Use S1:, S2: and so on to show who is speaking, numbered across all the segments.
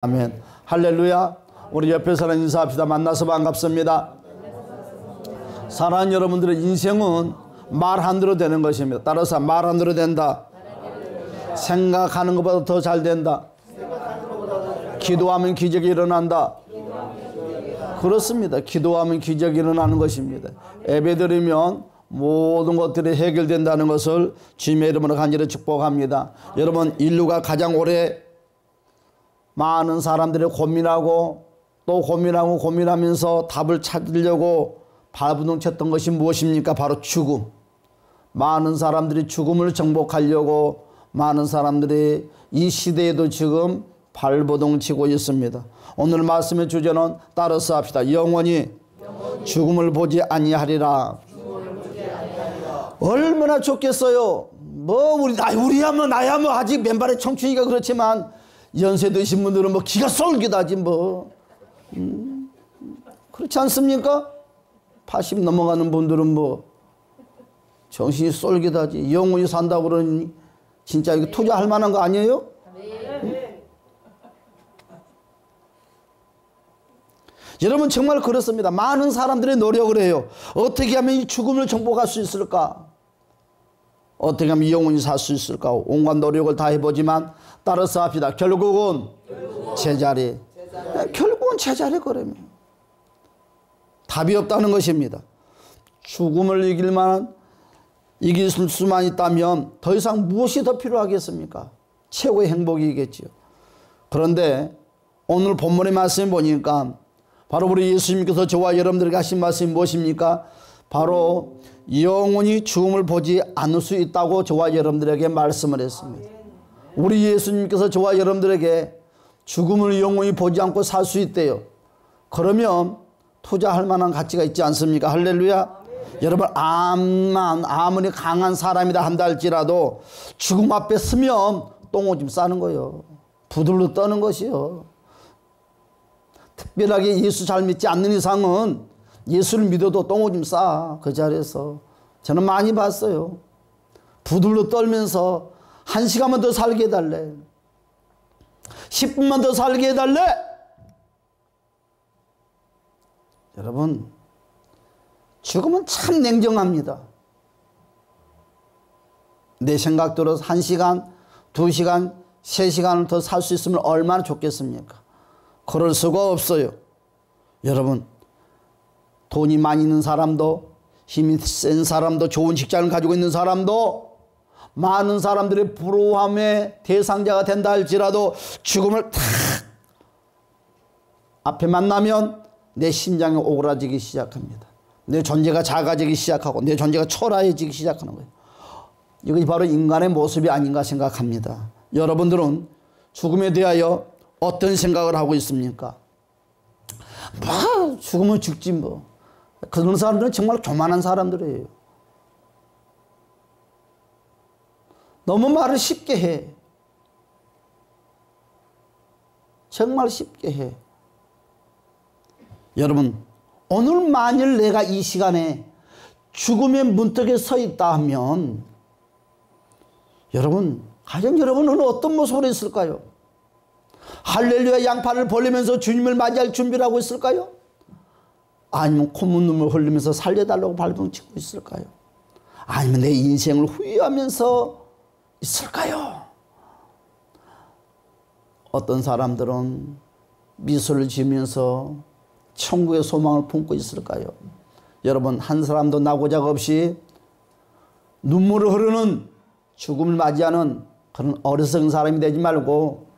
S1: 아멘. 할렐루야. 우리 옆에 사람 인사합시다. 만나서 반갑습니다. 사랑하는 여러분들의 인생은 말 한 대로 되는 것입니다. 따라서 말 한 대로 된다. 생각하는 것보다 더 잘 된다. 기도하면 기적이 일어난다. 그렇습니다. 기도하면 기적이 일어나는 것입니다. 예배드리면 모든 것들이 해결된다는 것을 주님의 이름으로 간절히 축복합니다. 여러분, 인류가 가장 오래 많은 사람들이 고민하고 또 고민하면서 답을 찾으려고 발부둥쳤던 것이 무엇입니까? 바로 죽음. 많은 사람들이 죽음을 정복하려고 많은 사람들이 이 시대에도 지금 발버둥치고 있습니다. 오늘 말씀의 주제는 따라서 합시다. 영원히 죽음을 보지 아니하리라. 얼마나 좋겠어요. 뭐 우리야 뭐 나야 뭐 아직 맨발의 청춘이가 그렇지만 연세 드신 분들은 뭐 기가 쏠깃하지 뭐. 그렇지 않습니까? 80 넘어가는 분들은 뭐 정신이 쏠깃하지. 영원히 산다고 그러니 진짜 이거 투자할 만한 거 아니에요? 여러분, 정말 그렇습니다. 많은 사람들이 노력을 해요. 어떻게 하면 이 죽음을 정복할 수 있을까? 어떻게 하면 영원히 살 수 있을까? 온갖 노력을 다 해보지만 따라서 합시다. 결국은 제자리. 결국은 제자리 걸음이에요. 답이 없다는 것입니다. 죽음을 이길 수만 있다면 더 이상 무엇이 더 필요하겠습니까? 최고의 행복이겠지요. 그런데 오늘 본문의 말씀을 보니까 바로 우리 예수님께서 저와 여러분들에게 하신 말씀이 무엇입니까? 바로 영원히 죽음을 보지 않을 수 있다고 저와 여러분들에게 말씀을 했습니다. 우리 예수님께서 저와 여러분들에게 죽음을 영원히 보지 않고 살 수 있대요. 그러면 투자할 만한 가치가 있지 않습니까? 할렐루야. 여러분, 아무리 강한 사람이다 한다 할지라도 죽음 앞에 서면 똥오줌 싸는 거예요. 부들러 떠는 것이요. 특별하게 예수 잘 믿지 않는 이상은 예수를 믿어도 똥오줌 싸. 그 자리에서 저는 많이 봤어요. 부들러 떨면서 1시간만 더 살게 해달래. 10분만 더 살게 해달래. 여러분, 죽음은 참 냉정합니다. 내 생각대로 1시간, 2시간, 3시간을 더 살 수 있으면 얼마나 좋겠습니까? 그럴 수가 없어요. 여러분, 돈이 많이 있는 사람도, 힘이 센 사람도, 좋은 직장을 가지고 있는 사람도, 많은 사람들의 부러움의 대상자가 된다 할지라도 죽음을 탁 앞에 만나면 내 심장이 오그라지기 시작합니다. 내 존재가 작아지기 시작하고 내 존재가 초라해지기 시작하는 거예요. 이것이 바로 인간의 모습이 아닌가 생각합니다. 여러분들은 죽음에 대하여 어떤 생각을 하고 있습니까? 뭐 죽으면 죽지 뭐. 그런 사람들은 정말 교만한 사람들이에요. 너무 말을 쉽게 해. 정말 쉽게 해. 여러분, 오늘 만일 내가 이 시간에 죽음의 문턱에 서 있다 하면 여러분, 과연 여러분은 어떤 모습으로 있을까요? 할렐루야 양팔을 벌리면서 주님을 맞이할 준비를 하고 있을까요? 아니면 콧물 눈물 흘리면서 살려달라고 발버둥치고 있을까요? 아니면 내 인생을 후회하면서 있을까요? 어떤 사람들은 미소를 지으면서 천국의 소망을 품고 있을까요? 여러분, 한 사람도 나고작 없이 눈물을 흐르는 죽음을 맞이하는 그런 어리석은 사람이 되지 말고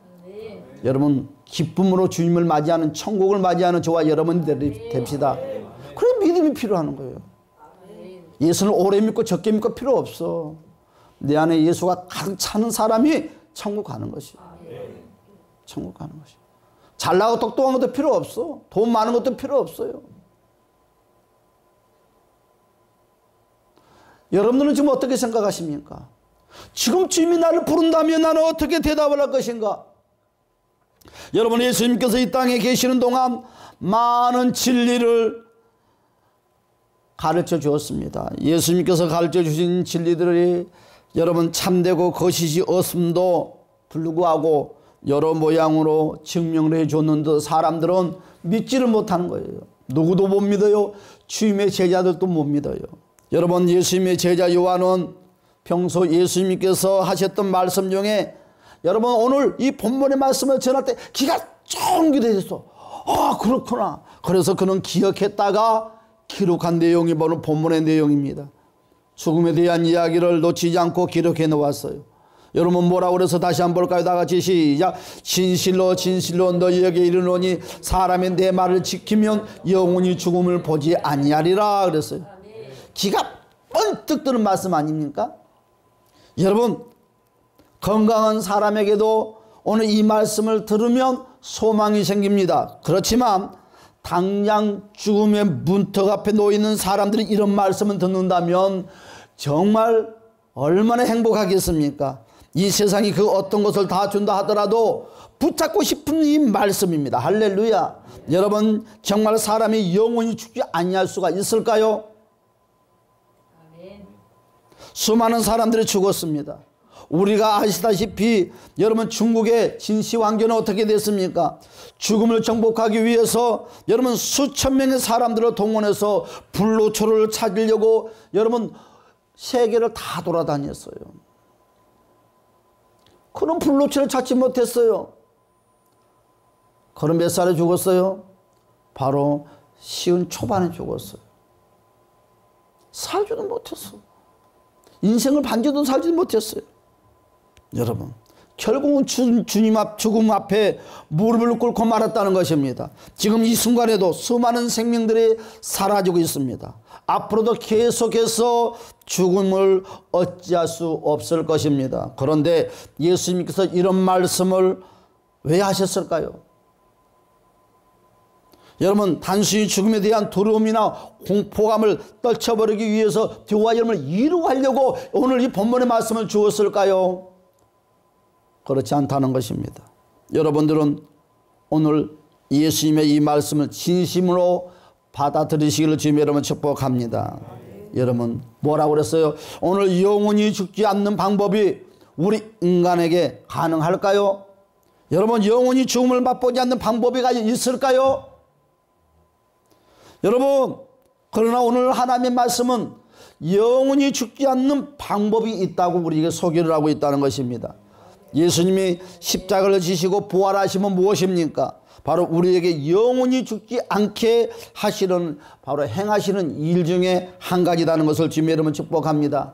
S1: 여러분, 기쁨으로 주님을 맞이하는, 천국을 맞이하는 저와 여러분들이 됩시다. 그런 믿음이 필요한 거예요. 예수를 오래 믿고 적게 믿고 필요 없어. 내 안에 예수가 가득 차는 사람이 천국 가는 것이에요. 천국 가는 것이에요. 잘나고 똑똑한 것도 필요 없어. 돈 많은 것도 필요 없어요. 여러분들은 지금 어떻게 생각하십니까? 지금 주님이 나를 부른다면 나는 어떻게 대답을 할 것인가? 여러분, 예수님께서 이 땅에 계시는 동안 많은 진리를 가르쳐 주었습니다. 예수님께서 가르쳐 주신 진리들이 여러분 참되고 거짓이 없음도 불구하고 여러 모양으로 증명을 해줬는데 사람들은 믿지를 못하는 거예요. 누구도 못 믿어요. 주님의 제자들도 못 믿어요. 여러분, 예수님의 제자 요한은 평소 예수님께서 하셨던 말씀 중에 여러분 오늘 이 본문의 말씀을 전할 때 기가 쫑기되었어. 아, 그렇구나. 그래서 그는 기억했다가 기록한 내용이 바로 본문의 내용입니다. 죽음에 대한 이야기를 놓치지 않고 기록해 놓았어요. 여러분 뭐라고 그래서 다시 한번 볼까요? 다 같이 시작. 진실로 진실로 너희에게 이르노니 사람이 내 말을 지키면 영원히 죽음을 보지 아니하리라 그랬어요. 기가 번뜩 드는 말씀 아닙니까? 여러분, 건강한 사람에게도 오늘 이 말씀을 들으면 소망이 생깁니다. 그렇지만 당장 죽음의 문턱 앞에 놓이는 사람들이 이런 말씀을 듣는다면 정말 얼마나 행복하겠습니까? 이 세상이 그 어떤 것을 다 준다 하더라도 붙잡고 싶은 이 말씀입니다. 할렐루야. 여러분, 정말 사람이 영원히 죽지 아니할 수가 있을까요? 수많은 사람들이 죽었습니다. 우리가 아시다시피 여러분 중국의 진시황교는 어떻게 됐습니까? 죽음을 정복하기 위해서 여러분 수천 명의 사람들을 동원해서 불로초를 찾으려고 여러분 세계를 다 돌아다녔어요. 그런 불로초를 찾지 못했어요. 그럼 몇 살에 죽었어요? 바로 50 초반에 죽었어요. 살지도 못했어. 인생을 반지도 살지 못했어요. 여러분, 결국은 주님 앞 죽음 앞에 무릎을 꿇고 말았다는 것입니다. 지금 이 순간에도 수많은 생명들이 사라지고 있습니다. 앞으로도 계속해서 죽음을 어찌할 수 없을 것입니다. 그런데 예수님께서 이런 말씀을 왜 하셨을까요? 여러분, 단순히 죽음에 대한 두려움이나 공포감을 떨쳐버리기 위해서 저와 여러분을 이루하려고 오늘 이 본문의 말씀을 주었을까요? 그렇지 않다는 것입니다. 여러분들은 오늘 예수님의 이 말씀을 진심으로 받아들이시기를 주님 여러분 축복합니다. 여러분 뭐라고 그랬어요? 오늘 영원히 죽지 않는 방법이 우리 인간에게 가능할까요? 여러분 영원히 죽음을 맛보지 않는 방법이 있을까요? 여러분, 그러나 오늘 하나님의 말씀은 영원히 죽지 않는 방법이 있다고 우리에게 소개를 하고 있다는 것입니다. 예수님이 십자가를 지시고 부활하시면 무엇입니까? 바로 우리에게 영원히 죽지 않게 하시는, 바로 행하시는 일 중에 한 가지라는 것을 주님 여러분 축복합니다.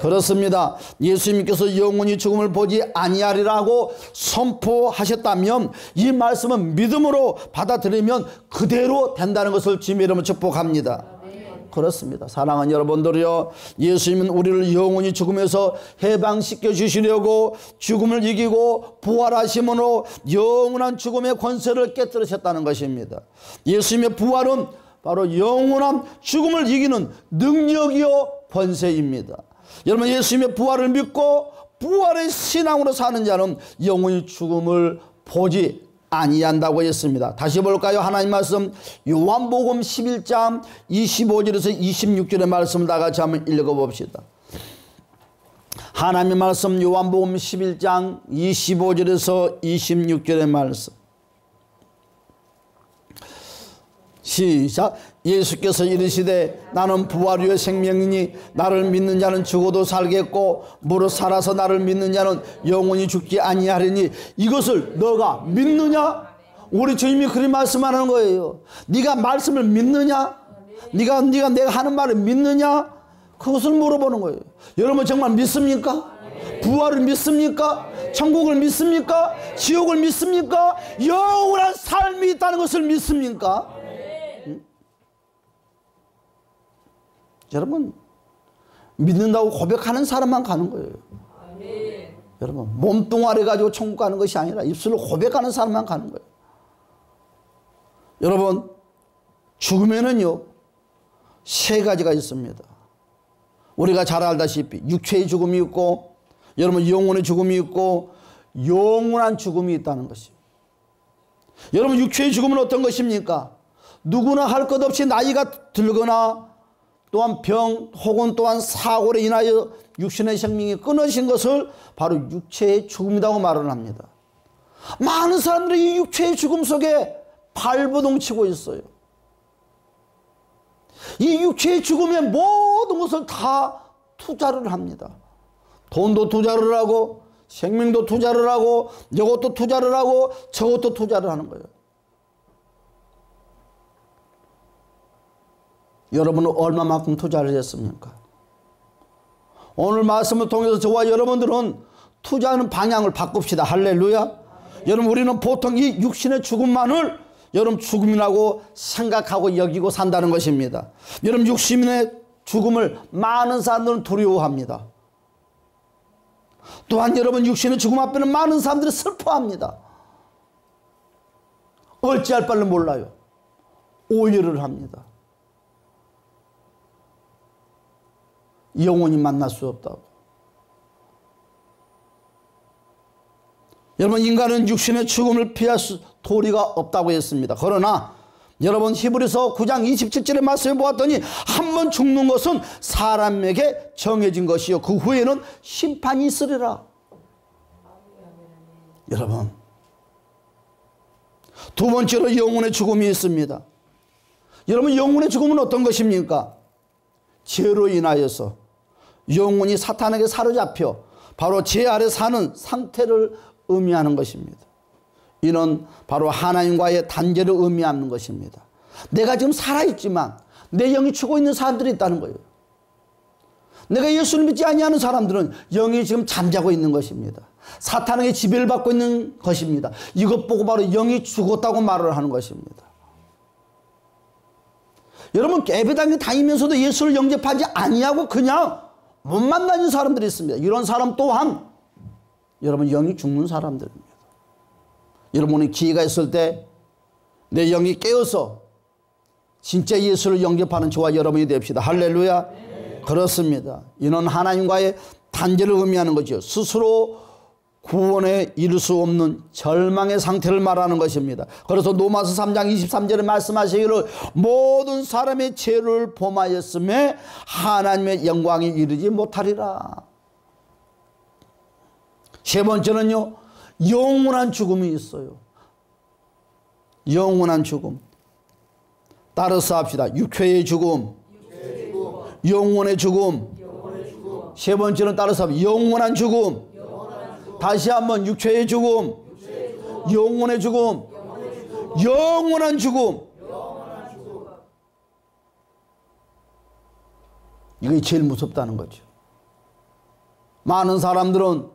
S1: 그렇습니다. 예수님께서 영원히 죽음을 보지 아니하리라고 선포하셨다면 이 말씀은 믿음으로 받아들이면 그대로 된다는 것을 주님 여러분 축복합니다. 그렇습니다. 사랑하는 여러분들이요, 예수님은 우리를 영원히 죽음에서 해방시켜 주시려고 죽음을 이기고 부활하심으로 영원한 죽음의 권세를 깨뜨리셨다는 것입니다. 예수님의 부활은 바로 영원한 죽음을 이기는 능력이요 권세입니다. 여러분, 예수님의 부활을 믿고 부활의 신앙으로 사는 자는 영원히 죽음을 보지 아니한다고 했습니다. 다시 볼까요? 하나님 말씀 요한복음 11장 25절에서 26절의 말씀 다 같이 한번 읽어봅시다. 하나님의 말씀 요한복음 11장 25절에서 26절의 말씀 시작. 예수께서 이르시되 나는 부활이요 생명이니 나를 믿는 자는 죽어도 살겠고 무릇 살아서 나를 믿는 자는 영원히 죽지 아니하리니 이것을 너가 믿느냐? 우리 주님이 그런 말씀하는 거예요. 네가 말씀을 믿느냐? 네가 내가 하는 말을 믿느냐? 그것을 물어보는 거예요. 여러분 정말 믿습니까? 부활을 믿습니까? 천국을 믿습니까? 지옥을 믿습니까? 영원한 삶이 있다는 것을 믿습니까? 여러분 믿는다고 고백하는 사람만 가는 거예요. 여러분 몸뚱아리 가지고 천국 가는 것이 아니라 입술로 고백하는 사람만 가는 거예요. 여러분 죽으면은요 세 가지가 있습니다. 우리가 잘 알다시피 육체의 죽음이 있고 여러분 영혼의 죽음이 있고 영원한 죽음이 있다는 것이에요. 여러분 육체의 죽음은 어떤 것입니까? 누구나 할 것 없이 나이가 들거나 또한 병 혹은 또한 사고로 인하여 육신의 생명이 끊어진 것을 바로 육체의 죽음이라고 말을 합니다. 많은 사람들이 이 육체의 죽음 속에 발버둥치고 있어요. 이 육체의 죽음에 모든 것을 다 투자를 합니다. 돈도 투자를 하고 생명도 투자를 하고 이것도 투자를 하고 저것도 투자를 하는 거예요. 여러분은 얼마만큼 투자를 했습니까? 오늘 말씀을 통해서 저와 여러분들은 투자하는 방향을 바꿉시다. 할렐루야. 여러분, 우리는 보통 이 육신의 죽음만을 여러분 죽음이라고 생각하고 여기고 산다는 것입니다. 여러분, 육신의 죽음을 많은 사람들은 두려워합니다. 또한 여러분, 육신의 죽음 앞에는 많은 사람들이 슬퍼합니다. 어찌할 바를 몰라요. 오해를 합니다. 영원히 만날 수 없다고. 여러분, 인간은 육신의 죽음을 피할 도리가 없다고 했습니다. 그러나 여러분, 히브리서 9장 27절의 말씀을 보았더니 한 번 죽는 것은 사람에게 정해진 것이요 그 후에는 심판이 있으리라. 여러분, 두 번째로 영혼의 죽음이 있습니다. 여러분, 영혼의 죽음은 어떤 것입니까? 죄로 인하여서 영혼이 사탄에게 사로잡혀 바로 죄 아래 사는 상태를 의미하는 것입니다. 이는 바로 하나님과의 단절을 의미하는 것입니다. 내가 지금 살아있지만 내 영이 죽어 있는 사람들이 있다는 거예요. 내가 예수를 믿지 아니하는 사람들은 영이 지금 잠자고 있는 것입니다. 사탄에게 지배를 받고 있는 것입니다. 이것 보고 바로 영이 죽었다고 말을 하는 것입니다. 여러분, 예배당에 다니면서도 예수를 영접하지 아니하고 그냥 못 만나는 사람들이 있습니다. 이런 사람 또한 여러분, 영이 죽는 사람들입니다. 여러분이 기회가 있을 때 내 영이 깨어서 진짜 예수를 영접하는 저와 여러분이 됩시다. 할렐루야. 네. 그렇습니다. 이는 하나님과의 단절을 의미하는 거죠. 스스로 구원에 이를 수 없는 절망의 상태를 말하는 것입니다. 그래서 로마서 3장 23절에 말씀하시기를 모든 사람의 죄를 범하였음에 하나님의 영광이 이르지 못하리라. 세 번째는요, 영원한 죽음이 있어요. 영원한 죽음. 따라서 합시다. 육체의 죽음, 영혼의 죽음. 세 번째는 따라서 합시다. 영원한 죽음. 다시 한번 육체의 죽음, 영혼의 죽음, 영원한 죽음. 이게 제일 무섭다는 거죠. 많은 사람들은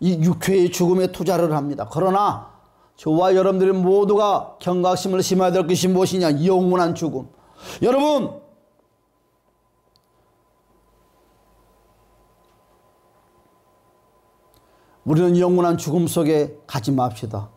S1: 이 육체의 죽음에 투자를 합니다. 그러나 저와 여러분들이 모두가 경각심을 심어야 될 것이 무엇이냐? 영원한 죽음. 여러분, 우리는 영원한 죽음 속에 가지 맙시다.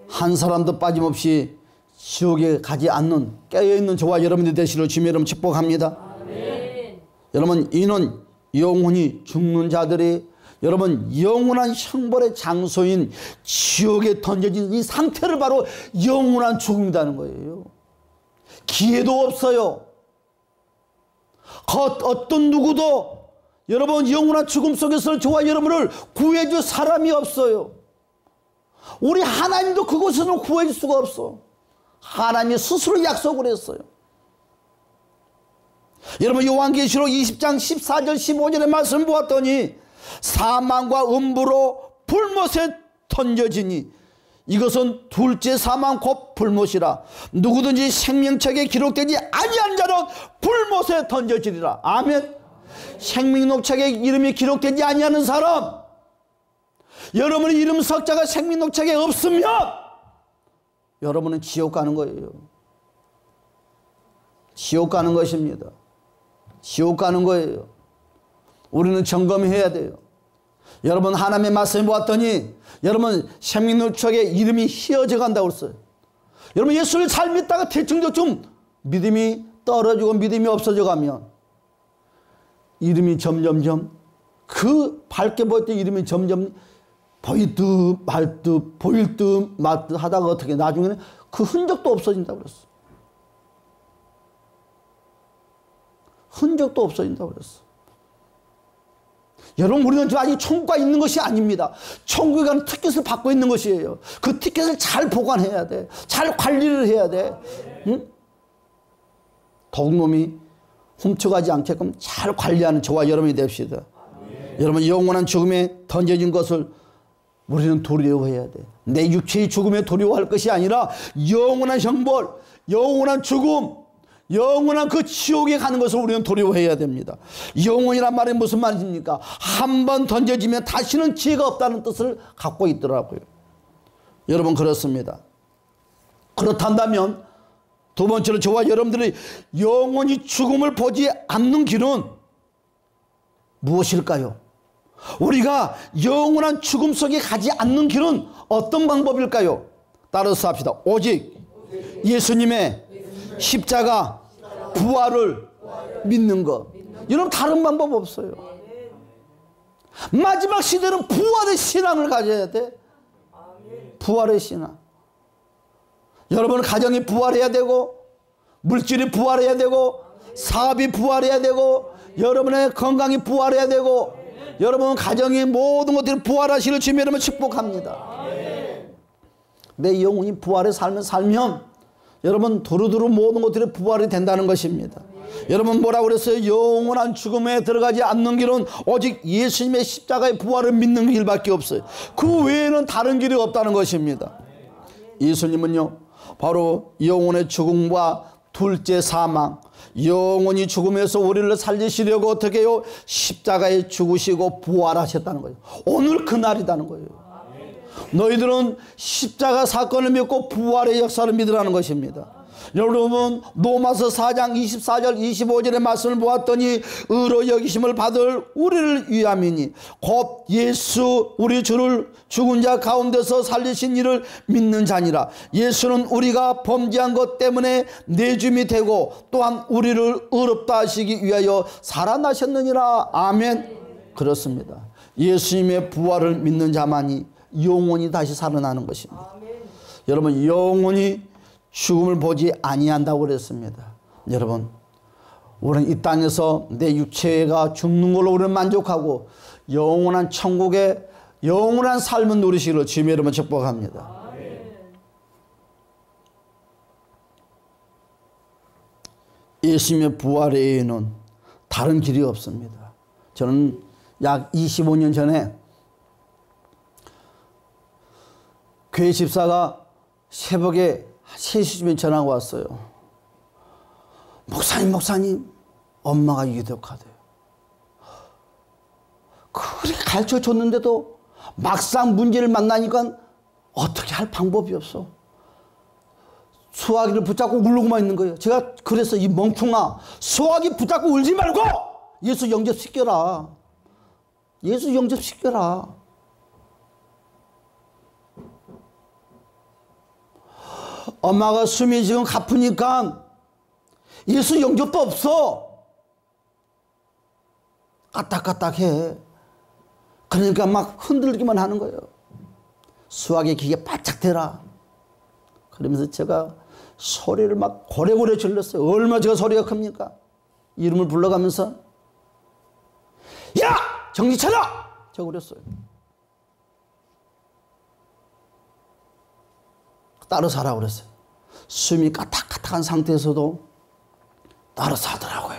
S1: 한 사람도 빠짐없이 지옥에 가지 않는 깨어있는 저와 여러분들 되시기를 주님 이름 축복합니다. 아멘. 여러분, 이는 영혼이 죽는 자들이 여러분 영원한 형벌의 장소인 지옥에 던져진 이 상태를 바로 영원한 죽음이라는 거예요. 기회도 없어요. 어떤 누구도 여러분 영원한 죽음 속에서 저와 여러분을 구해줄 사람이 없어요. 우리 하나님도 그곳에서는 구해줄 수가 없어. 하나님이 스스로 약속을 했어요. 여러분, 요한계시록 20장 14절 15절의 말씀 보았더니 사망과 음부로 불못에 던져지니 이것은 둘째 사망 곧 불못이라. 누구든지 생명책에 기록되지 아니한 자는 불못에 던져지리라. 아멘. 생명록책에 이름이 기록되지 아니하는 사람, 여러분의 이름 석자가 생명록책에 없으면 여러분은 지옥 가는 거예요. 지옥 가는 것입니다. 지옥 가는 거예요. 우리는 점검해야 돼요. 여러분, 하나님의 말씀을 보았더니 여러분 생명록책에 이름이 희어져 간다고 했어요. 여러분, 예수를 잘 믿다가 대충 믿음이 떨어지고 믿음이 없어져 가면 이름이 점점점 그 밝게 보일 때 이름이 점점 보일 듯 말 듯 보일 듯 말 듯 하다가 어떻게 나중에는 그 흔적도 없어진다고 그랬어. 흔적도 없어진다고 그랬어. 여러분, 우리는 지금 아직 천국가 있는 것이 아닙니다. 천국에 가는 티켓을 받고 있는 것이에요. 그 티켓을 잘 보관해야 돼. 잘 관리를 해야 돼. 응? 도둑놈이 훔쳐가지 않게끔 잘 관리하는 저와 여러분이 됩시다. 여러분, 영원한 죽음에 던져진 것을 우리는 두려워해야 돼. 내 육체의 죽음에 두려워할 것이 아니라 영원한 형벌, 영원한 죽음, 영원한 그 지옥에 가는 것을 우리는 두려워해야 됩니다. 영원이란 말이 무슨 말입니까? 한 번 던져지면 다시는 기회가 없다는 뜻을 갖고 있더라고요. 여러분, 그렇습니다. 그렇단다면 두 번째로 저와 여러분들이 영원히 죽음을 보지 않는 길은 무엇일까요? 우리가 영원한 죽음 속에 가지 않는 길은 어떤 방법일까요? 따라서 합시다. 오직 예수님의 십자가 부활을 믿는 것. 여러분, 다른 방법 없어요. 마지막 시대는 부활의 신앙을 가져야 돼. 부활의 신앙. 여러분, 가정이 부활해야 되고, 물질이 부활해야 되고, 사업이 부활해야 되고, 여러분의 건강이 부활해야 되고, 여러분 가정의 모든 것들이 부활하시를 주님 여러분 축복합니다. 내 영혼이 부활의 삶을 살면 여러분 두루두루 모든 것들이 부활이 된다는 것입니다. 여러분, 뭐라고 그랬어요? 영원한 죽음에 들어가지 않는 길은 오직 예수님의 십자가의 부활을 믿는 길밖에 없어요. 그 외에는 다른 길이 없다는 것입니다. 예수님은요, 바로 영혼의 죽음과 둘째 사망, 영원히 죽음에서 우리를 살리시려고 어떻게 해요? 십자가에 죽으시고 부활하셨다는 거예요. 오늘 그날이라는 거예요. 너희들은 십자가 사건을 믿고 부활의 역사를 믿으라는 것입니다. 여러분, 로마서 4장 24절 25절의 말씀을 보았더니 의로 여기심을 받을 우리를 위함이니 곧 예수 우리 주를 죽은 자 가운데서 살리신 이를 믿는 자니라. 예수는 우리가 범죄한 것 때문에 내줌이 되고 또한 우리를 의롭다 하시기 위하여 살아나셨느니라. 아멘. 그렇습니다. 예수님의 부활을 믿는 자만이 영원히 다시 살아나는 것입니다. 여러분, 영원히 죽음을 보지 아니한다고 그랬습니다. 여러분, 우리는 이 땅에서 내 육체가 죽는 걸로 우리는 만족하고 영원한 천국의 영원한 삶을 누리시기를 주님의 이름으로 축복합니다. 예수님의 부활 외에는 다른 길이 없습니다. 저는 약 25년 전에 교회 집사가 새벽에 3시쯤에 전화가 왔어요. 목사님, 엄마가 유독하대요. 그렇게 가르쳐줬는데도 막상 문제를 만나니까 어떻게 할 방법이 없어. 수화기를 붙잡고 울고만 있는 거예요. 제가 그래서 이 멍충아, 수화기 붙잡고 울지 말고 예수 영접시켜라. 예수 영접시켜라. 엄마가 숨이 지금 가쁘니까 예수 영접도 없어. 까딱까딱해. 그러니까 막 흔들기만 하는 거예요. 수학의 기계 바짝 대라. 그러면서 제가 소리를 막 고래고래 질렀어요. 얼마나 제가 소리가 큽니까? 이름을 불러가면서 야! 정신 차려! 제가 그랬어요. 따라서 하라고 그랬어요. 숨이 까딱까딱한 상태에서도 따라서 하더라고요.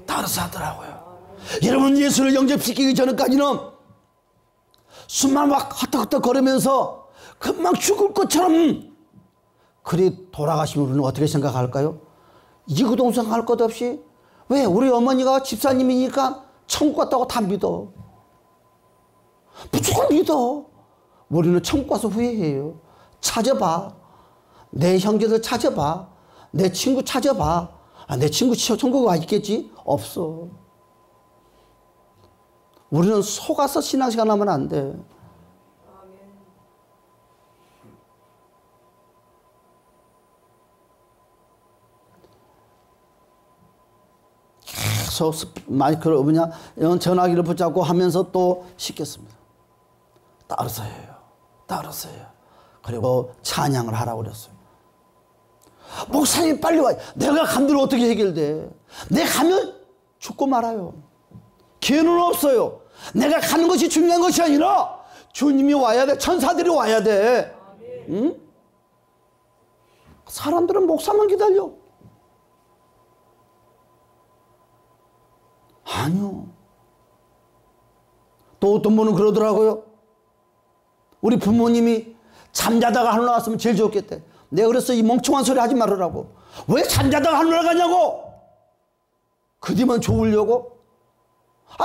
S1: 따라서 하더라고요. 여러분, 예수를 영접시키기 전까지는 숨만 막 헛떡헛떡 거리면서 금방 죽을 것처럼 그리 돌아가시면 우리는 어떻게 생각할까요? 이구동성할 것 없이 왜? 우리 어머니가 집사님이니까 천국 갔다고 다 믿어. 무조건 믿어. 우리는 천국 가서 후회해요. 찾아봐. 내 형제들 찾아봐. 내 친구 찾아봐. 내 친구 천국 와 있겠지? 없어. 우리는 속아서 신앙생활 하면 안 돼. 계속 마이크를 전화기를 붙잡고 하면서 또 시켰습니다. 따라서 해요. 따라서 해요. 그리고 찬양을 하라고 그랬어요. 목사님 빨리 와요. 내가 간다면 어떻게 해결돼? 내가 가면 죽고 말아요. 기회는 없어요. 내가 가는 것이 중요한 것이 아니라 주님이 와야 돼. 천사들이 와야 돼. 응? 사람들은 목사만 기다려. 아니요. 또 어떤 분은 그러더라고요. 우리 부모님이 잠자다가 하늘 나갔으면 제일 좋겠대. 내가 그랬어. 이 멍청한 소리 하지 말으라고. 왜 잠자다가 하늘 나가냐고. 그 뒤만 좋으려고.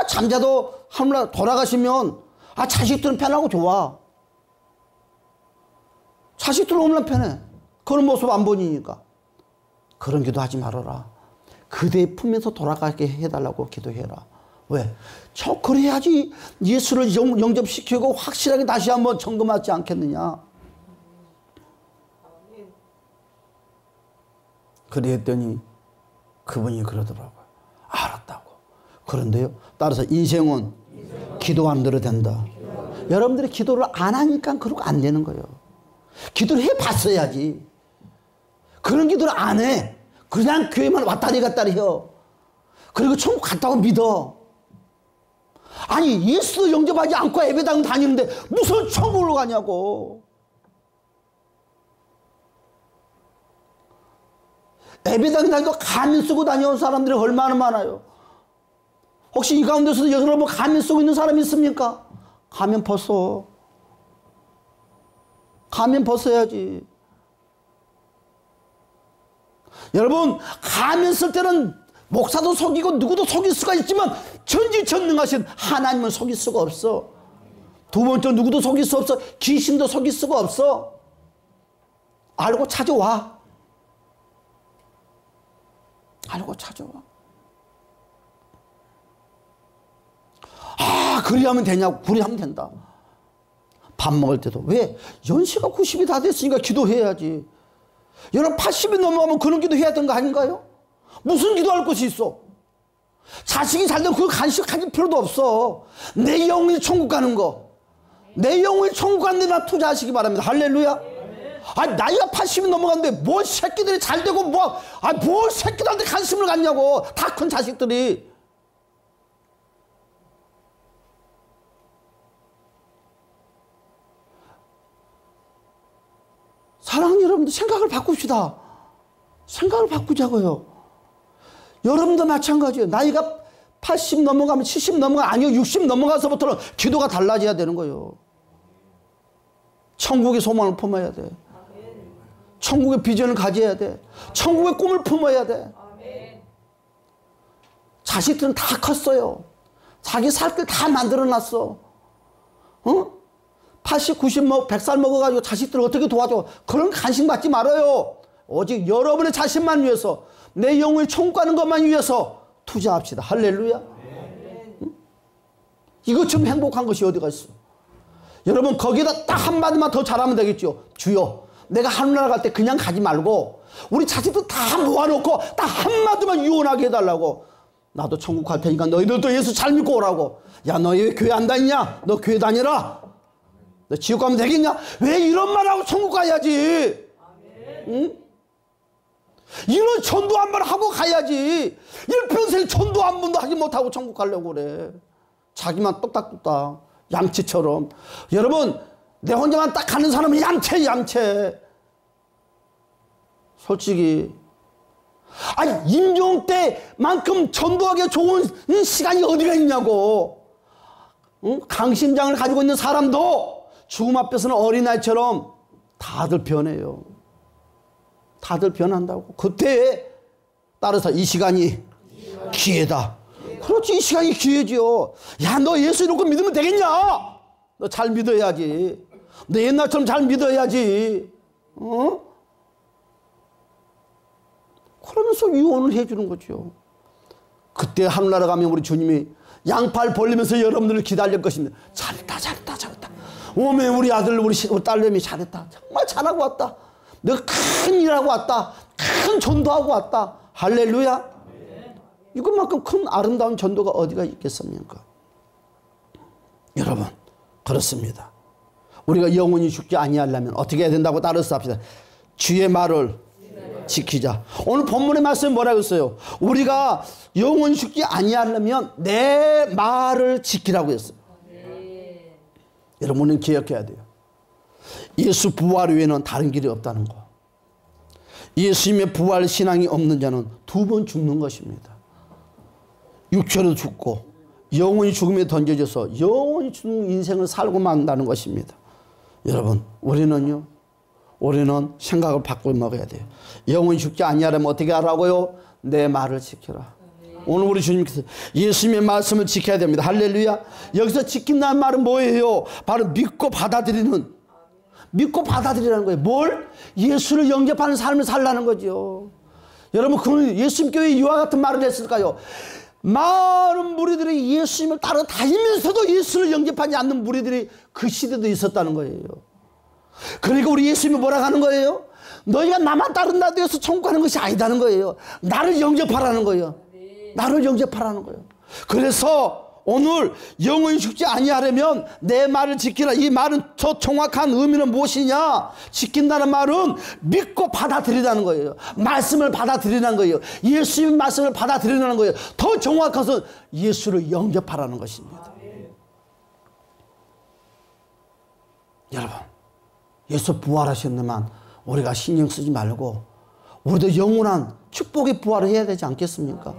S1: 잠자도 하늘 돌아가시면 자식들은 편하고 좋아. 자식들은 얼마나 편해. 그런 모습 안 보이니까. 그런 기도하지 말아라. 그대의 품에서 돌아가게 해달라고 기도해라. 왜? 그래야지 예수를 영접시키고 확실하게 다시 한번 점검하지 않겠느냐. 그랬더니 그분이 그러더라고요. 알았다고. 그런데요. 따라서 인생은 기도 안 들어도 된다. 여러분들이 기도를 안 하니까 그러고 안 되는 거예요. 기도를 해봤어야지. 그런 기도를 안 해. 그냥 교회만 왔다리 갔다리 해요. 그리고 천국 갔다고 믿어. 아니 예수도 영접하지 않고 예배당 다니는데 무슨 천국으로 가냐고. 예배당 다니도 가면 쓰고 다녀온 사람들이 얼마나 많아요. 혹시 이 가운데서도 여러분 가면 쓰고 있는 사람이 있습니까? 가면 벗어. 가면 벗어야지. 여러분 가면 쓸 때는 목사도 속이고 누구도 속일 수가 있지만 전지전능하신 하나님은 속일 수가 없어. 두 번째 누구도 속일 수 없어. 귀신도 속일 수가 없어. 알고 찾아와. 알고 찾아와. 그리하면 되냐고. 그리하면 된다. 밥 먹을 때도. 왜? 연세가 90이 다 됐으니까 기도해야지. 여러분 80이 넘어가면 그런 기도 해야 되는 거 아닌가요? 무슨 기도할 것이 있어? 자식이 살면 그걸 간식 가질 필요도 없어. 내 영혼이 천국 가는 거. 내 영혼이 천국 가는 데만 투자하시기 바랍니다. 할렐루야. 나이가 80이 넘어갔는데 뭐 새끼들이 잘 되고 뭐 새끼들한테 관심을 갖냐고. 다 큰 자식들이. 사랑하는 여러분들 생각을 바꿉시다. 생각을 바꾸자고요. 여러분도 마찬가지예요. 나이가 80 넘어가면 70 넘어가 아니요 60 넘어가서부터는 기도가 달라져야 되는 거예요. 천국의 소망을 품어야 돼. 천국의 비전을 가져야 돼. 천국의 꿈을 품어야 돼. 자식들은 다 컸어요. 자기 살 길 다 만들어놨어. 80, 90, 100살 먹어가지고 자식들을 어떻게 도와줘. 그런 관심 받지 말아요. 오직 여러분의 자신만 위해서 내 영혼이 천국 가는 것만 위해서 투자합시다. 할렐루야. 응? 이것처럼 행복한 것이 어디가 있어. 여러분 거기에다 딱 한마디만 더 잘하면 되겠죠. 주여 내가 하늘나라 갈 때 그냥 가지 말고 우리 자식들 다 모아놓고 딱 한마디만 유언하게 해달라고. 나도 천국 갈 테니까 너희들도 예수 잘 믿고 오라고. 야 너희 왜 교회 안 다니냐. 너 교회 다니라. 너 지옥 가면 되겠냐? 왜 이런 말하고 천국 가야지. 응? 이런 전도 한 번 하고 가야지. 일평생 전도 한 번도 하지 못하고 천국 가려고 그래. 자기만 똑딱똑딱 얌체처럼. 여러분 내 혼자만 딱 가는 사람은 얌체. 솔직히 임종 때만큼 전도하기 좋은 시간이 어디가 있냐고. 응? 강심장을 가지고 있는 사람도 죽음 앞에서는 어린아이처럼 다들 변해요. 다들 변한다고. 그때에 따라서 이 시간이 기회다. 그렇지, 이 시간이 기회죠. 야, 너 예수 이렇게 믿으면 되겠냐? 너 잘 믿어야지. 너 옛날처럼 잘 믿어야지. 그러면서 유언을 해주는 거죠. 그때 하늘나라 가면 우리 주님이 양팔 벌리면서 여러분들을 기다릴 것입니다. 잘했다. 오메 우리 아들 우리 딸내미 잘했다. 정말 잘하고 왔다. 너가 큰 일하고 왔다. 큰 전도하고 왔다. 할렐루야. 이것만큼 큰 아름다운 전도가 어디가 있겠습니까? 여러분 그렇습니다. 우리가 영원히 죽지 아니하려면 어떻게 해야 된다고 따라서 합시다. 주의 말을 지키자. 오늘 본문의 말씀은 뭐라고 했어요? 우리가 영원히 죽지 아니하려면 내 말을 지키라고 했어요. 여러분은 기억해야 돼요. 예수 부활 외에는 다른 길이 없다는 거. 예수님의 부활 신앙이 없는 자는 두 번 죽는 것입니다. 육체로 죽고 영원히 죽음에 던져져서 영원히 죽는 인생을 살고 만다는 것입니다. 여러분, 우리는 생각을 바꿔 먹어야 돼요. 영원히 죽지 아니하려면 어떻게 하라고요? 내 말을 지켜라. 오늘 우리 주님께서 예수님의 말씀을 지켜야 됩니다. 할렐루야. 여기서 지킨다는 말은 뭐예요? 바로 믿고 받아들이는, 믿고 받아들이라는 거예요. 뭘? 예수를 영접하는 삶을 살라는 거죠. 여러분, 그는 예수님 교회에 이와 같은 말을 했을까요? 많은 무리들이 예수님을 따라 다니면서도 예수를 영접하지 않는 무리들이 그 시대도 있었다는 거예요. 그러니까 우리 예수님이 뭐라고 하는 거예요? 너희가 나만 따른다고 해서 천국 가는 것이 아니다는 거예요. 나를 영접하라는 거예요. 나를 영접하라는 거예요. 그래서 오늘 영원히 죽지 아니하려면 내 말을 지키라. 이 말은 더 정확한 의미는 무엇이냐? 지킨다는 말은 믿고 받아들이라는 거예요. 말씀을 받아들이라는 거예요. 예수님의 말씀을 받아들이라는 거예요. 더 정확한 것은 예수를 영접하라는 것입니다. 여러분, 예수 부활하셨는만 우리가 신경 쓰지 말고 우리도 영원한 축복의 부활을 해야 되지 않겠습니까?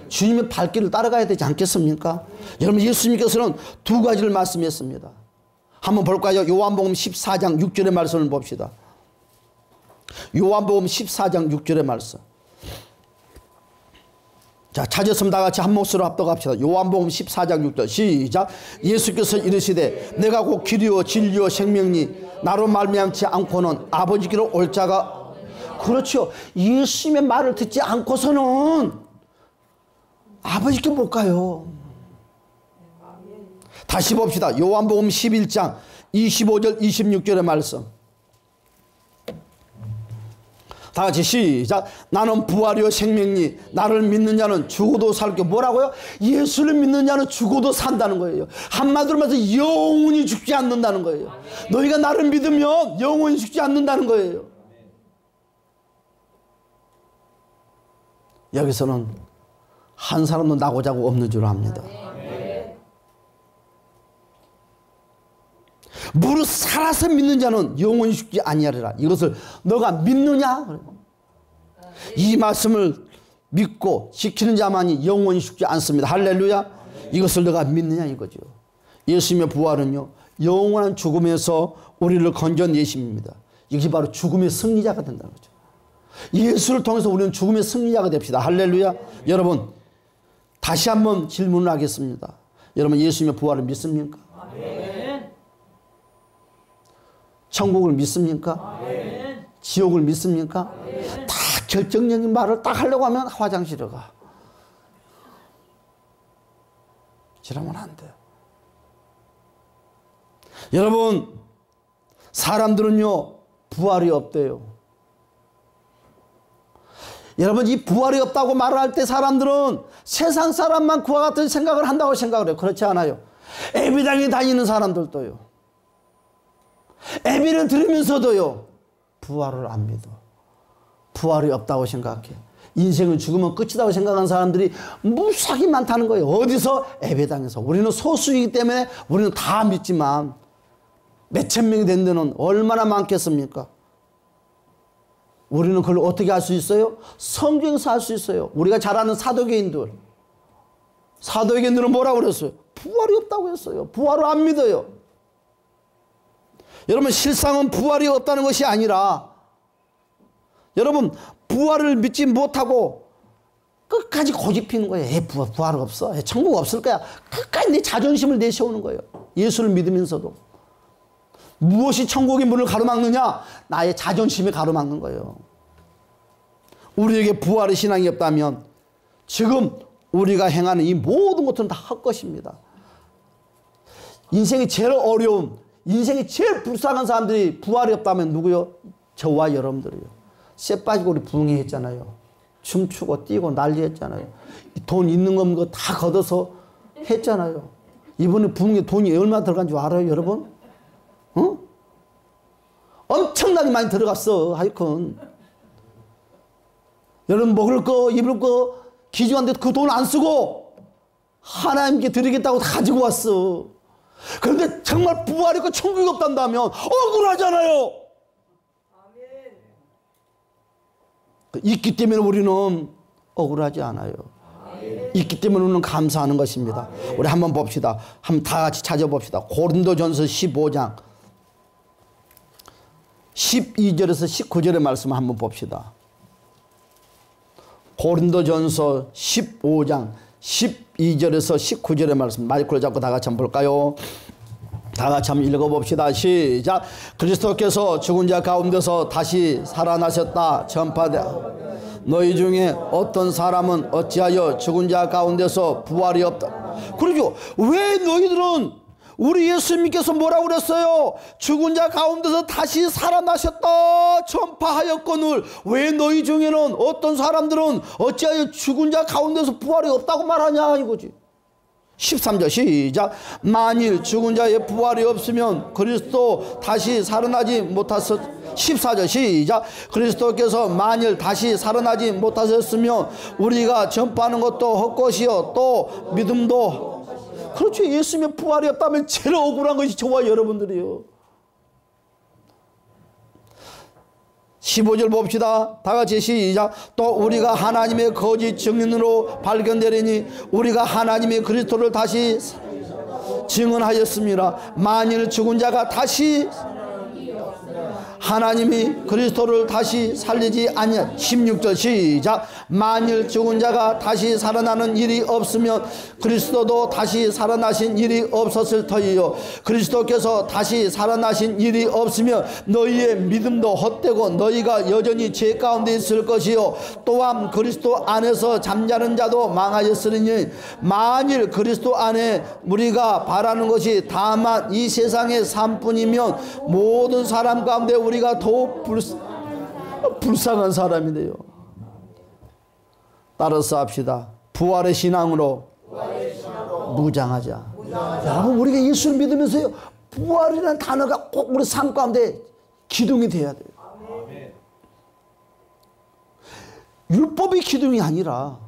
S1: 주님의 발길을 따라가야 되지 않겠습니까? 여러분, 예수님께서는 두 가지를 말씀했습니다. 한번 볼까요? 요한복음 14장 6절의 말씀을 봅시다. 요한복음 14장 6절의 말씀. 자, 찾았으면 다 같이 한 목소리로 합독합시다. 요한복음 14장 6절 시작. 예수께서 이르시되 내가 곧 길이요 진리요 생명니 나로 말미암지 않고는 아버지께로 올 자가. 그렇죠. 예수님의 말을 듣지 않고서는 아버지께 못 가요. 다시 봅시다. 요한복음 11장 25절 26절의 말씀. 다 같이 시작. 나는 부활이요 생명니 나를 믿는 자는 죽어도 살게. 뭐라고요? 예수를 믿는 자는 죽어도 산다는 거예요. 한마디로 말해서 영원히 죽지 않는다는 거예요. 너희가 나를 믿으면 영원히 죽지 않는다는 거예요. 여기서는 한 사람도 나고자고 없는 줄 압니다. 무릇 살아서 믿는 자는 영원히 죽지 아니하리라. 이것을 너가 믿느냐? 이 말씀을 믿고 지키는 자만이 영원히 죽지 않습니다. 할렐루야. 이것을 너가 믿느냐 이거죠. 예수님의 부활은요, 영원한 죽음에서 우리를 건져내심입니다. 이것이 바로 죽음의 승리자가 된다는 거죠. 예수를 통해서 우리는 죽음의 승리자가 됩시다. 할렐루야. 여러분, 다시 한번 질문을 하겠습니다. 여러분, 예수님의 부활을 믿습니까? 아멘. 천국을 믿습니까? 아멘. 지옥을 믿습니까? 아멘. 다 결정적인 말을 딱 하려고 하면 화장실에 가. 이러면 안 돼요. 여러분, 사람들은요 부활이 없대요. 여러분, 이 부활이 없다고 말을 할 때 사람들은 세상 사람만 그와 같은 생각을 한다고 생각을 해요. 그렇지 않아요. 예배당에 다니는 사람들도요, 예배를 들으면서도요 부활을 안 믿어. 부활이 없다고 생각해. 인생은 죽으면 끝이라고 생각하는 사람들이 무수하게 많다는 거예요. 어디서? 예배당에서. 우리는 소수이기 때문에 우리는 다 믿지만 몇천 명이 된 데는 얼마나 많겠습니까? 우리는 그걸 어떻게 할 수 있어요? 성경에서 할 수 있어요. 우리가 잘 아는 사도계인들은 뭐라고 그랬어요? 부활이 없다고 했어요. 부활을 안 믿어요. 여러분, 실상은 부활이 없다는 것이 아니라, 여러분, 부활을 믿지 못하고 끝까지 고집피는 거예요. 부활 없어. 천국 없을 거야. 끝까지 내 자존심을 내세우는 거예요. 예수를 믿으면서도. 무엇이 천국의 문을 가로막느냐? 나의 자존심이 가로막는 거예요. 우리에게 부활의 신앙이 없다면 지금 우리가 행하는 이 모든 것들은 다 헛것입니다. 인생이 제일 어려운, 인생이 제일 불쌍한 사람들이 부활이 없다면 누구요? 저와 여러분들이요. 쇠 빠지고 우리 부흥회했잖아요. 춤추고 뛰고 난리했잖아요. 돈 있는 거 없는 거 다 걷어서 했잖아요. 이번에 부흥회 돈이 얼마 들어간 줄 알아요, 여러분? 엄청나게 많이 들어갔어. 하여튼 여러분 먹을 거 입을 거 기증하는데 그 돈 안 쓰고 하나님께 드리겠다고 가지고 왔어. 그런데 정말 부활이 없고 천국이 없단다면 억울하잖아요. 있기 때문에 우리는 억울하지 않아요. 있기 때문에 우리는 감사하는 것입니다. 우리 한번 봅시다. 한번 다 같이 찾아봅시다. 고린도전서 15장 12절에서 19절의 말씀 한번 봅시다. 고린도전서 15장 12절에서 19절의 말씀, 마이크를 잡고 다 같이 한번 볼까요? 다 같이 한번 읽어봅시다. 시작. 그리스도께서 죽은 자 가운데서 다시 살아나셨다 전파되 너희 중에 어떤 사람은 어찌하여 죽은 자 가운데서 부활이 없다. 그러죠. 왜 너희들은 우리 예수님께서 뭐라고 그랬어요? 죽은 자 가운데서 다시 살아나셨다 전파하였거늘 왜 너희 중에는 어떤 사람들은 어찌하여 죽은 자 가운데서 부활이 없다고 말하냐 이거지. 13절 시작. 만일 죽은 자의 부활이 없으면 그리스도 다시 살아나지 못하셨. 14절 시작. 그리스도께서 만일 다시 살아나지 못하셨으면 우리가 전파하는 것도 헛것이요 또 믿음도. 그렇죠. 예수님의 부활이 없다면 제일 억울한 것이 저와 여러분들이요. 15절 봅시다. 다 같이 시작. 또 우리가 하나님의 거짓 증인으로 발견되리니 우리가 하나님의 그리스도를 다시 증언하였습니다. 만일 죽은 자가 다시 하나님이 그리스도를 다시 살리지 아니하. 16절 시작. 만일 죽은 자가 다시 살아나는 일이 없으면 그리스도도 다시 살아나신 일이 없었을 터이요 그리스도께서 다시 살아나신 일이 없으면 너희의 믿음도 헛되고 너희가 여전히 죄 가운데 있을 것이요 또한 그리스도 안에서 잠자는 자도 망하였으니 만일 그리스도 안에 우리가 바라는 것이 다만 이 세상의 삶뿐이면 모든 사람 가운데 우리가 더욱 불쌍한 사람이네요. 따라서 합시다. 부활의 신앙으로 무장하자. 여러분 우리가 예수를 믿으면서요 부활이라는 단어가 꼭 우리 삶 가운데 기둥이 돼야 돼요. 율법의 기둥이 아니라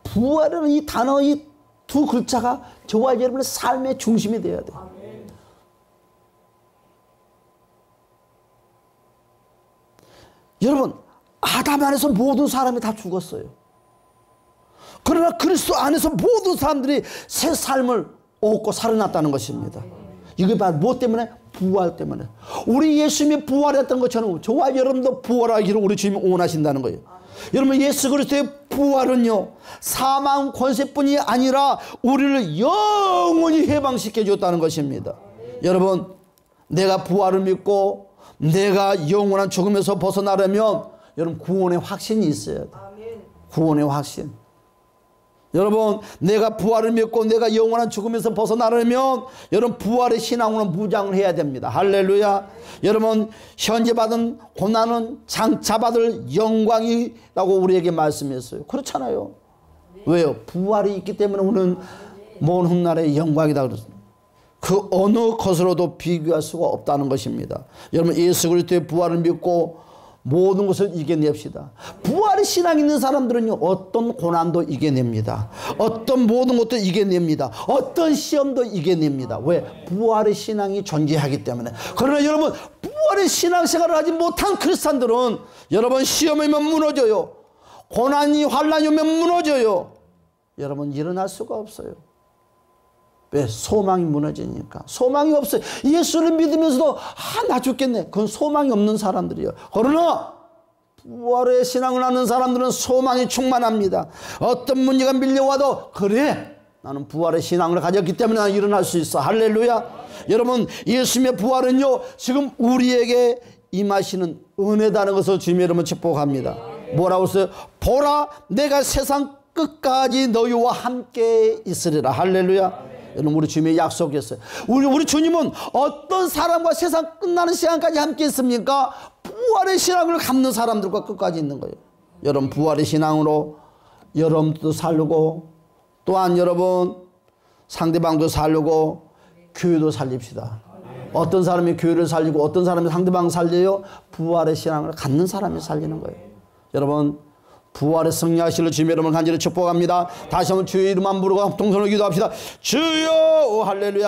S1: 부활이라는 이 단어 이 두 글자가 저와 여러분의 삶의 중심이 돼야 돼요. 여러분 아담 안에서 모든 사람이 다 죽었어요. 그러나 그리스도 안에서 모든 사람들이 새 삶을 얻고 살아났다는 것입니다. 이게 바로 무엇 때문에? 부활 때문에. 우리 예수님이 부활했던 것처럼 저와 여러분도 부활하기를 우리 주님이 원하신다는 거예요. 여러분 예수 그리스도의 부활은요 사망 권세뿐이 아니라 우리를 영원히 해방시켜 줬다는 것입니다. 여러분 내가 부활을 믿고 내가 영원한 죽음에서 벗어나려면 여러분 구원의 확신이 있어야 돼. 구원의 확신. 여러분 내가 부활을 믿고 내가 영원한 죽음에서 벗어나려면 여러분 부활의 신앙으로 무장을 해야 됩니다. 할렐루야. 여러분 현재 받은 고난은 장차 받을 영광이라고 우리에게 말씀했어요. 그렇잖아요. 왜요? 부활이 있기 때문에 우리는 먼 훗날의 영광이다 그랬습니다. 그 어느 것으로도 비교할 수가 없다는 것입니다. 여러분 예수 그리스도의 부활을 믿고 모든 것을 이겨냅시다. 부활의 신앙 있는 사람들은요 어떤 고난도 이겨냅니다. 어떤 모든 것도 이겨냅니다. 어떤 시험도 이겨냅니다. 왜? 부활의 신앙이 존재하기 때문에. 그러나 여러분 부활의 신앙생활을 하지 못한 크리스찬들은 여러분 시험이 오면 무너져요. 고난이 환난이 오면 무너져요. 여러분 일어날 수가 없어요. 왜? 소망이 무너지니까. 소망이 없어요. 예수를 믿으면서도 나 죽겠네. 그건 소망이 없는 사람들이에요. 그러나 부활의 신앙을 하는 사람들은 소망이 충만합니다. 어떤 문제가 밀려와도 그래 나는 부활의 신앙을 가졌기 때문에 나는 일어날 수 있어. 할렐루야. 여러분 예수님의 부활은요 지금 우리에게 임하시는 은혜다는 것을 주님 여러분 축복합니다. 뭐라고 했어요? 보라 내가 세상 끝까지 너희와 함께 있으리라. 할렐루야. 여러분 우리 주님의 약속이었어요. 우리 주님은 어떤 사람과 세상 끝나는 시간까지 함께 있습니까? 부활의 신앙을 갖는 사람들과 끝까지 있는 거예요. 여러분 부활의 신앙으로 여러분도 살고 또한 여러분 상대방도 살리고 교회도 살립시다. 어떤 사람이 교회를 살리고 어떤 사람이 상대방을 살려요? 부활의 신앙을 갖는 사람이 살리는 거예요. 여러분 부활의 승리하시를 주님의 이름을 간절히 축복합니다. 다시 한번 주의 이름만 부르고 동선을 기도합시다. 주여, 오 할렐루야.